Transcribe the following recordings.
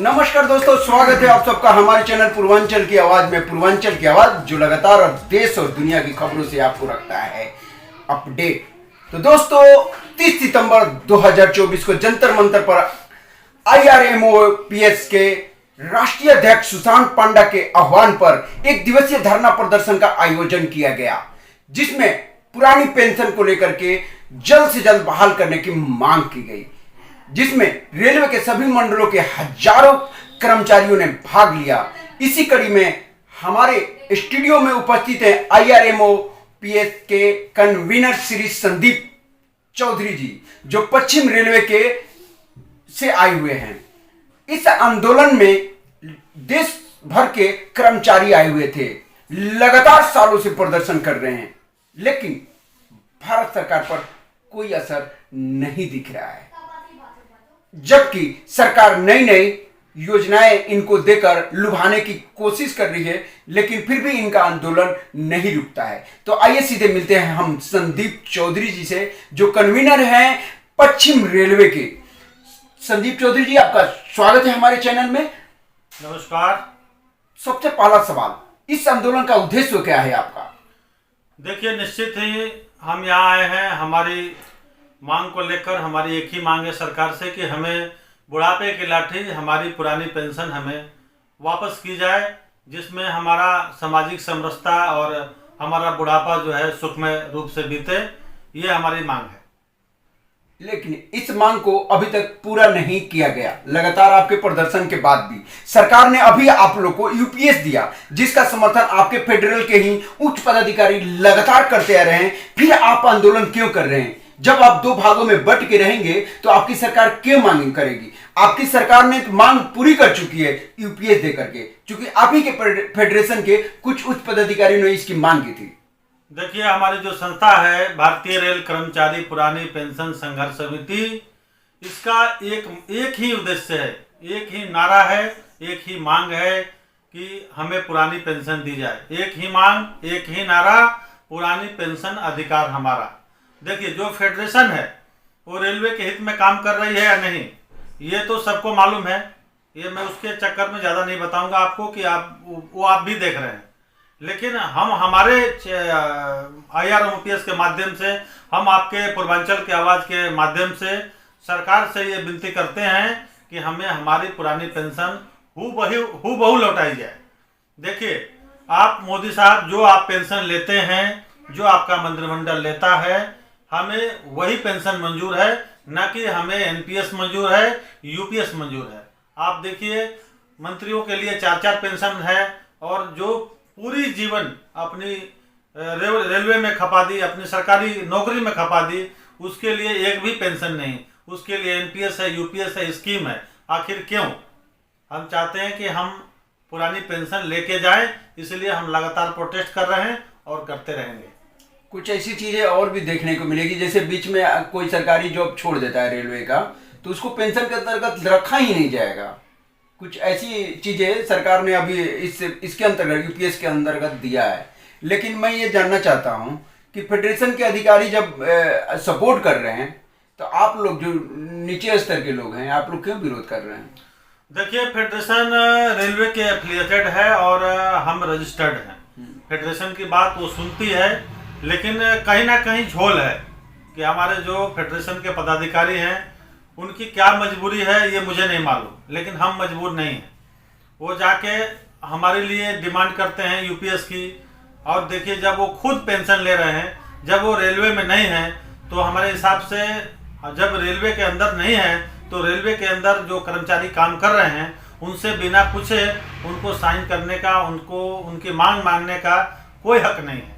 नमस्कार दोस्तों, स्वागत है आप सबका हमारे चैनल पूर्वांचल की आवाज में। पूर्वांचल की आवाज जो लगातार देश और दुनिया की खबरों से आपको रखता है अपडेट। तो दोस्तों 30 सितंबर 2024 को जंतर मंतर पर IRMOPS के राष्ट्रीय अध्यक्ष सुशांत पांडा के आह्वान पर एक दिवसीय धरना प्रदर्शन का आयोजन किया गया, जिसमें पुरानी पेंशन को लेकर के जल्द से जल्द बहाल करने की मांग की गई, जिसमें रेलवे के सभी मंडलों के हजारों कर्मचारियों ने भाग लिया। इसी कड़ी में हमारे स्टूडियो में उपस्थित हैं IRMOPS के कन्वीनर श्री संदीप चौधरी जी, जो पश्चिम रेलवे के से आए हुए हैं। इस आंदोलन में देश भर के कर्मचारी आए हुए थे, लगातार सालों से प्रदर्शन कर रहे हैं, लेकिन भारत सरकार पर कोई असर नहीं दिख रहा है, जबकि सरकार नई नई योजनाएं इनको देकर लुभाने की कोशिश कर रही है, लेकिन फिर भी इनका आंदोलन नहीं रुकता है। तो आइए सीधे मिलते हैं हम संदीप चौधरी जी से, जो कन्वीनर हैं पश्चिम रेलवे के। संदीप चौधरी जी, आपका स्वागत है हमारे चैनल में। नमस्कार। सबसे पहला सवाल, इस आंदोलन का उद्देश्य क्या है आपका? देखिए, निश्चित ही हम यहाँ आए हैं हमारी मांग को लेकर। हमारी एक ही मांग है सरकार से कि हमें बुढ़ापे की लाठी, हमारी पुरानी पेंशन हमें वापस की जाए, जिसमें हमारा सामाजिक समरसता और हमारा बुढ़ापा जो है सुखमय रूप से बीते। ये हमारी मांग है। लेकिन इस मांग को अभी तक पूरा नहीं किया गया। लगातार आपके प्रदर्शन के बाद भी सरकार ने अभी आप लोग को यूपीएस दिया, जिसका समर्थन आपके फेडरल के ही उच्च पदाधिकारी लगातार करते आ रहे हैं। फिर आप आंदोलन क्यों कर रहे हैं? जब आप दो भागों में बंट के रहेंगे तो आपकी सरकार क्यों मांग करेगी? आपकी सरकार ने मांग पूरी कर चुकी है यूपीएस देकर के, क्योंकि आप ही के फेडरेशन के कुछ उच्च पदाधिकारियों ने इसकी मांग की थी। देखिए, हमारी जो संस्था है भारतीय रेल कर्मचारी पुरानी पेंशन संघर्ष समिति, इसका एक ही उद्देश्य है, एक ही नारा है, एक ही मांग है कि हमें पुरानी पेंशन दी जाए। एक ही मांग, एक ही नारा, पुरानी पेंशन अधिकार हमारा। देखिए, जो फेडरेशन है वो रेलवे के हित में काम कर रही है या नहीं, ये तो सबको मालूम है। ये मैं उसके चक्कर में ज़्यादा नहीं बताऊंगा आपको कि आप भी देख रहे हैं। लेकिन हम हमारे IRMOPS के माध्यम से, हम आपके पूर्वांचल की आवाज़ के माध्यम से सरकार से ये विनती करते हैं कि हमें हमारी पुरानी पेंशन हूबहू लौटाई जाए। देखिए, आप मोदी साहब, जो आप पेंशन लेते हैं, जो आपका मंत्रिमंडल लेता है, हमें वही पेंशन मंजूर है, न कि हमें NPS मंजूर है, UPS मंजूर है। आप देखिए, मंत्रियों के लिए 4-4 पेंशन है, और जो पूरी जीवन अपनी रेलवे में खपा दी, अपनी सरकारी नौकरी में खपा दी, उसके लिए एक भी पेंशन नहीं। उसके लिए NPS है, UPS है, स्कीम है। आखिर क्यों? हम चाहते हैं कि हम पुरानी पेंशन लेके जाएं, इसलिए हम लगातार प्रोटेस्ट कर रहे हैं और करते रहेंगे। कुछ ऐसी चीजें और भी देखने को मिलेगी, जैसे बीच में कोई सरकारी जॉब छोड़ देता है रेलवे का, तो उसको पेंशन के अंतर्गत रखा ही नहीं जाएगा। कुछ ऐसी चीजें सरकार ने अभी इसके अंतर्गत यूपीएस के अंतर्गत दिया है। लेकिन मैं ये जानना चाहता हूँ कि फेडरेशन के अधिकारी जब सपोर्ट कर रहे हैं, तो आप लोग जो नीचे स्तर के लोग हैं, आप लोग क्यों विरोध कर रहे हैं? देखिए, फेडरेशन रेलवे के एफिलिएटेड है और हम रजिस्टर्ड हैं। फेडरेशन की बात वो सुनती है, लेकिन कहीं ना कहीं झोल है कि हमारे जो फेडरेशन के पदाधिकारी हैं, उनकी क्या मजबूरी है ये मुझे नहीं मालूम, लेकिन हम मजबूर नहीं हैं। वो जाके हमारे लिए डिमांड करते हैं यूपीएस की। और देखिए, जब वो खुद पेंशन ले रहे हैं, जब वो रेलवे में नहीं हैं, तो हमारे हिसाब से जब रेलवे के अंदर नहीं है, तो रेलवे के अंदर जो कर्मचारी काम कर रहे हैं, उनसे बिना पूछे उनको साइन करने का, उनको उनकी मांग मानने का कोई हक नहीं है।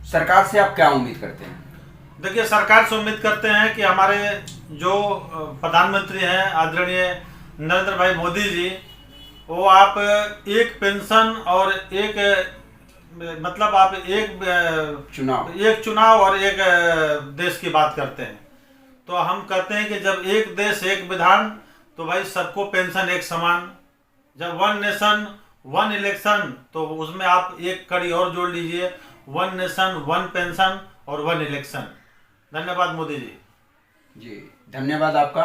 सरकार से आप क्या उम्मीद करते हैं? देखिए, सरकार से उम्मीद करते हैं कि हमारे जो प्रधानमंत्री हैं आदरणीय नरेंद्र भाई मोदी जी, वो आप एक पेंशन और एक मतलब आप एक चुनाव और एक देश की बात करते हैं। तो हम कहते हैं कि जब एक देश एक विधान, तो भाई सबको पेंशन एक समान। जब 1 नेशन 1 इलेक्शन, तो उसमें आप एक कड़ी और जोड़ लीजिए, 1 नेशन 1 पेंशन और 1 इलेक्शन। धन्यवाद मोदी जी। जी, धन्यवाद आपका।